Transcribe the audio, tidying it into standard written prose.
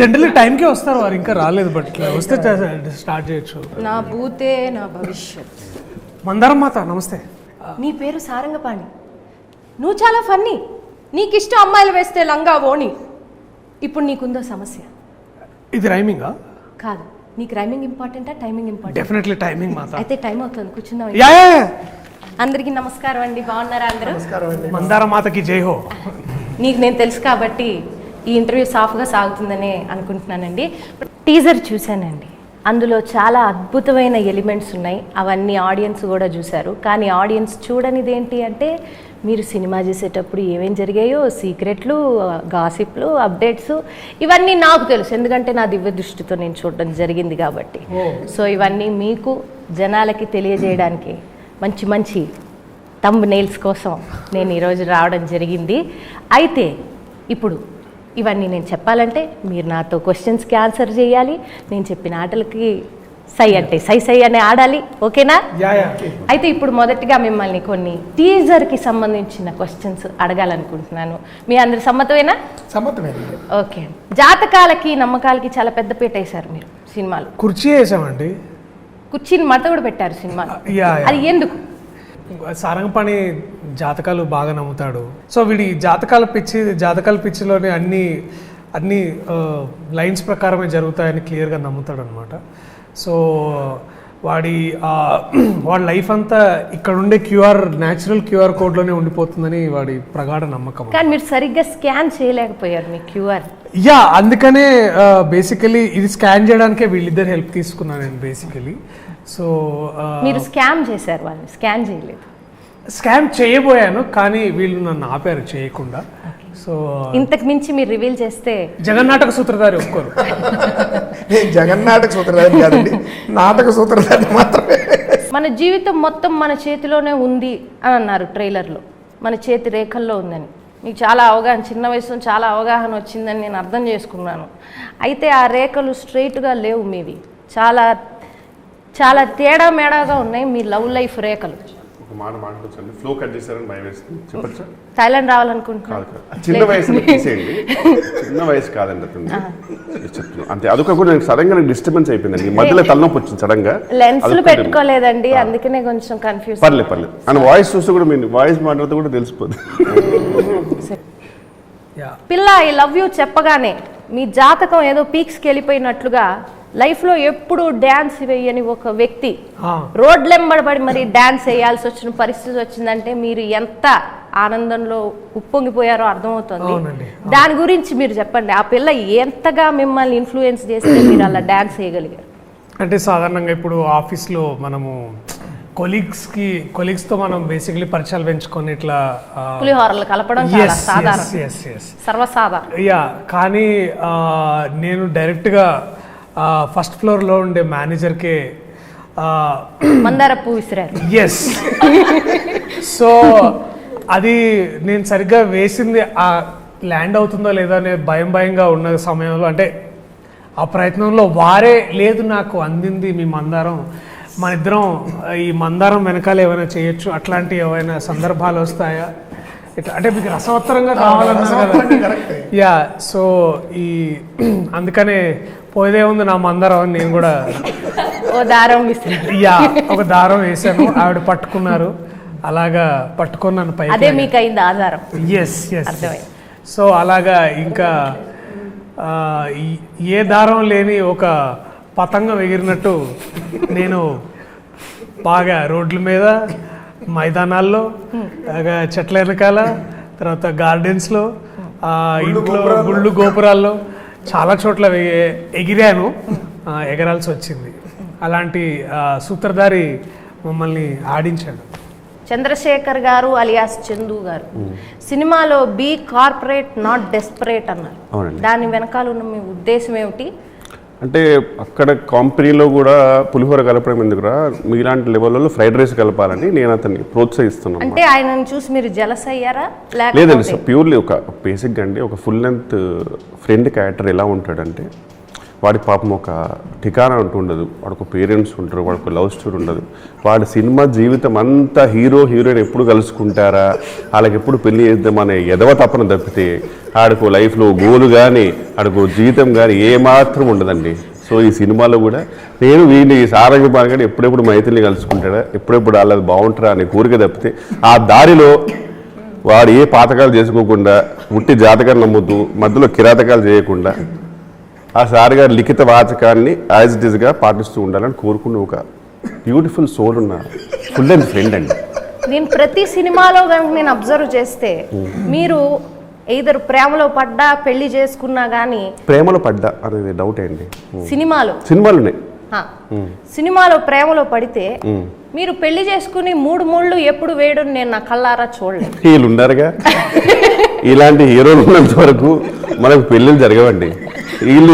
Generally టైంకే వస్తారు వారు, ఇంకా రాలేదు. బట్ వస్తే స్టార్ట్ చేయొచ్చు. నా భూతే నా భవిష్యత్. మందారం మాత నమస్తే. నీ పేరు సారంగపాణి, నువ్వు చాలా ఫన్నీ. నీకు ఇష్టం అమ్మాయిలు వేస్తే లంగా ఓణి. ఇప్పుడు నీకుందో సమస్య. ఇది రైమింగా? కాదు, నీకు రైమింగ్ ఇంపార్టెంటా టైమింగ్ ఇంపార్టెంట్? డెఫినెట్లీ టైమింగ్ మాత. అయితే టైం అవుతుంది, కూర్చుందాం. యా అందరికీ నమస్కారం అండి, బాగున్నారా అందరూ? మందార మాతకి జై హో. నీకు నేను తెలుసు కాబట్టి ఈ ఇంటర్వ్యూ సాఫ్గా సాగుతుందని అనుకుంటున్నానండి. టీజర్ చూశానండి, అందులో చాలా అద్భుతమైన ఎలిమెంట్స్ ఉన్నాయి. అవన్నీ ఆడియన్స్ కూడా చూశారు. కానీ ఆడియన్స్ చూడనిది ఏంటి అంటే, మీరు సినిమా చేసేటప్పుడు ఏమేం జరిగాయో సీక్రెట్లు, గాసిప్లు, అప్డేట్స్ ఇవన్నీ నాకు తెలుసు. ఎందుకంటే నా దివ్య దృష్టితో నేను చూడడం జరిగింది కాబట్టి. సో ఇవన్నీ మీకు జనాలకి తెలియజేయడానికి మంచి మంచి థంబ్ నెయిల్స్ కోసం నేను ఈరోజు రావడం జరిగింది. అయితే ఇప్పుడు ఇవన్నీ నేను చెప్పాలంటే మీరు నాతో క్వశ్చన్స్కి ఆన్సర్ చేయాలి. నేను చెప్పిన ఆటలకి సై అంటే సై అని ఆడాలి. ఓకేనా? అయితే ఇప్పుడు మొదటిగా మిమ్మల్ని కొన్ని టీజర్కి సంబంధించిన క్వశ్చన్స్ అడగాలనుకుంటున్నాను. మీ అందరి సమ్మతమేనా? సమ్మతమే. ఓకే. జాతకాలకి నమ్మకాలకి చాలా పెద్ద పీట వేశారు మీరు సినిమాలు. కుర్చీ వేసామండి, కుర్చీని మడత కూడా పెట్టారు సినిమాలు. అది ఎందుకు? సారంగపాణి జాతకాలు బాగా నమ్ముతాడు. సో వీడి జాతకాల పిచ్చిలోనే అన్ని లైన్స్ ప్రకారమే జరుగుతాయని క్లియర్గా నమ్ముతాడు అనమాట. సో వాడి లైఫ్ అంతా ఇక్కడ ఉండే న్యాచురల్ క్యూఆర్ కోడ్లోనే ఉండిపోతుందని వాడి ప్రగాఢ నమ్మకం. కానీ మీరు సరిగ్గా స్కాన్ చేయలేకపోయారు మీ క్యూఆర్. అందుకనే బేసికలీ ఇది స్కాన్ చేయడానికే వీళ్ళిద్దరు హెల్ప్ తీసుకున్నాను నేను బేసికలీ. సో మీరు స్కామ్ చేశారు, వాళ్ళని స్కాన్ చేయలేదు. స్కామ్ చేయబోయాను కానీ వీళ్ళు నన్ను ఆపారు చేయకుండా. సో ఇంతకు మించి మీరు రివీల్ చేస్తే జగన్నాటక సూత్రధారి ఒప్పుకోరు. జగన్నాటక సూత్రధారి కాదండి, నాటక సూత్రధారి మాత్రమే. మన జీవితం మొత్తం మన చేతిలోనే ఉంది అని అన్నారు ట్రైలర్లో. మన చేతి రేఖల్లో ఉందని మీకు చాలా అవగాహన, చిన్న వయసులో చాలా అవగాహన వచ్చిందని నేను అర్థం చేసుకున్నాను. అయితే ఆ రేఖలు స్ట్రైట్గా లేవు, మీవి చాలా చాలా తేడా మేడాగా ఉన్నాయి మీ లవ్ లైఫ్ రేఖలు. ఫ్లో కట్ చేశారని భయం వేస్తుంది. చెప్పచ్చా? థాయిలాండ్ రావాలనుకుంటున్నాను. చిన్న వయసు తీసేయండి, చిన్న వయసు కాదండి అతను చెప్తున్నా అంతే. అదొక కూడా నాకు సడన్ గా డిస్టర్బెన్స్ అయిపోయిందండి, మధ్యలో తలనొప్పి వచ్చింది సడన్ గా. లెన్స్లు పెట్టుకోలేదండి, అందుకనే కొంచెం కన్ఫ్యూజ్. పర్లేదు అండ్ వాయిస్ చూస్తే కూడా మీరు వాయిస్ మాట్లాడితే కూడా తెలిసిపోతుంది. పిల్ల ఐ లవ్ యూ చెప్పగానే మీ జాతకం ఏదో పీక్స్కి వెళ్ళిపోయినట్లుగా లైఫ్లో ఎప్పుడు డ్యాన్స్ వేయని ఒక వ్యక్తి రోడ్లెంబడబడి మరి డ్యాన్స్ వేయాల్సి వచ్చిన పరిస్థితి వచ్చిందంటే మీరు ఎంత ఆనందంలో ఉప్పొంగిపోయారో అర్థమవుతుంది. దాని గురించి మీరు చెప్పండి. ఆ పిల్ల ఎంతగా మిమ్మల్ని ఇన్ఫ్లుయెన్స్ చేస్తే మీరు అలా డ్యాన్స్ వేయగలిగారు? అంటే సాధారణంగా ఇప్పుడు ఆఫీస్లో మనము కొలీగ్స్తో మనం బేసిక్లీ పరిచయాలు పెంచుకొని ఇట్లా పులిహోరలు కలపడం సర్వసాధారణ. కానీ నేను డైరెక్ట్గా ఫస్ట్ ఫ్లోర్లో ఉండే మేనేజర్కే మందార పువ్వు విసిరారు. ఎస్. సో అది నేను సరిగ్గా వేసింది ల్యాండ్ అవుతుందో లేదో అనే భయంగా ఉన్న సమయంలో, అంటే ఆ ప్రయత్నంలో వారే లేదు నాకు అందింది మీ మందారం, మన ఇద్దరం ఈ మందారం వెనకాల ఏమైనా చేయొచ్చు, అట్లాంటి ఏమైనా సందర్భాలు వస్తాయా ఇట్లా, అంటే మీకు రసవత్తరంగా కావాలన్నారు కదా. సో అందుకనే పోయేదే ఉంది నా మందారం అని నేను కూడా ఒక దారం వేసాను. ఆవిడ పట్టుకున్నారు, అలాగా పట్టుకొని నన్ను పై ఆధారం. ఎస్. సో అలాగా ఇంకా ఏ దారం లేని ఒక పతంగం ఎగిరినట్టు నేను బాగా రోడ్ల మీద, మైదానాల్లో, చెట్ల వెనకాల, తర్వాత గార్డెన్స్లో, ఇంట్లో గుళ్ళు గోపురాల్లో చాలా చోట్ల ఎగిరాను, ఎగరాల్సి వచ్చింది. అలాంటి సూత్రధారి మమ్మల్ని ఆడించాడు. చంద్రశేఖర్ గారు అలియాస్ చందు గారు సినిమాలో బీ కార్పొరేట్ నాట్ డెస్పరేట్ అన్నారు. దాని వెనకాల ఉన్న మీ ఉద్దేశం ఏమిటి? అంటే అక్కడ కంపెనీలో కూడా పులిహోర కలపడం ఎందుకురా, మీలాంటి లెవెల్లో ఫ్రైడ్ రైస్ కలపాలని నేను అతన్ని ప్రోత్సహిస్తున్నాను. అంటే ఆయనను చూసి మీరు జలస్ అయ్యారా? లేదండి, ప్యూర్లీ ఒక బేసిక్గా అండి ఒక ఫుల్ లెంత్ ఫ్రెండ్ క్యారెక్టర్ ఎలా ఉంటాడంటే వాడి పాపం ఒక ఠికానా అంటూ ఉండదు, వాడికి పేరెంట్స్ ఉంటారు, వాడికి లవ్ స్టోరీ ఉండదు. వాడి సినిమా జీవితం అంతా హీరో హీరోయిన్ ఎప్పుడు కలుసుకుంటారా, వాళ్ళకి ఎప్పుడు పెళ్లి చేద్దామనే ఎదవ తప్పన తప్పితే ఆడికో లైఫ్లో గోలు కానీ ఆడికో జీవితం కానీ ఏమాత్రం ఉండదండి. సో ఈ సినిమాలో కూడా నేను వీడిని సారంగ పాల్గొని ఎప్పుడెప్పుడు మైత్రిని కలుసుకుంటాడా, ఎప్పుడెప్పుడు వాళ్ళది బాగుంటారా అనే కోరిక తప్పితే ఆ దారిలో వాడు ఏ పాతకాలు చేసుకోకుండా ఉట్టి జాతకాలు నమ్ముతూ మధ్యలో కిరాతకాలు చేయకుండా ఆ సార్ గారి లిఖిత వాచకాన్ని యాజ్ ఇట్ ఈస్గా పాటిస్తూ ఉండాలని కోరుకున్న ఒక బ్యూటిఫుల్ సోల్ ఉన్న ఫుల్ అండ్ ఫ్రెండ్ అండి. నేను ప్రతి సినిమాలో కనుక నేను అబ్జర్వ్ చేస్తే మీరు either ప్రేమలో పడ్డా పెళ్లి చేసుకున్నా కానీ ప్రేమలో పడ్డా అనేది డౌట్ అండి. సినిమాలోనే సినిమాలో ప్రేమలో పడితే మీరు పెళ్లి చేసుకుని 3 ముళ్ళు ఎప్పుడు వేయడం నేను నా కళ్ళారా చూడలేదు. వీళ్ళు ఉన్నారుగా, ఇలాంటి హీరోలు ఉన్నంత వరకు మనకు పెళ్ళిళ్ళు జరగవండి. వీళ్ళు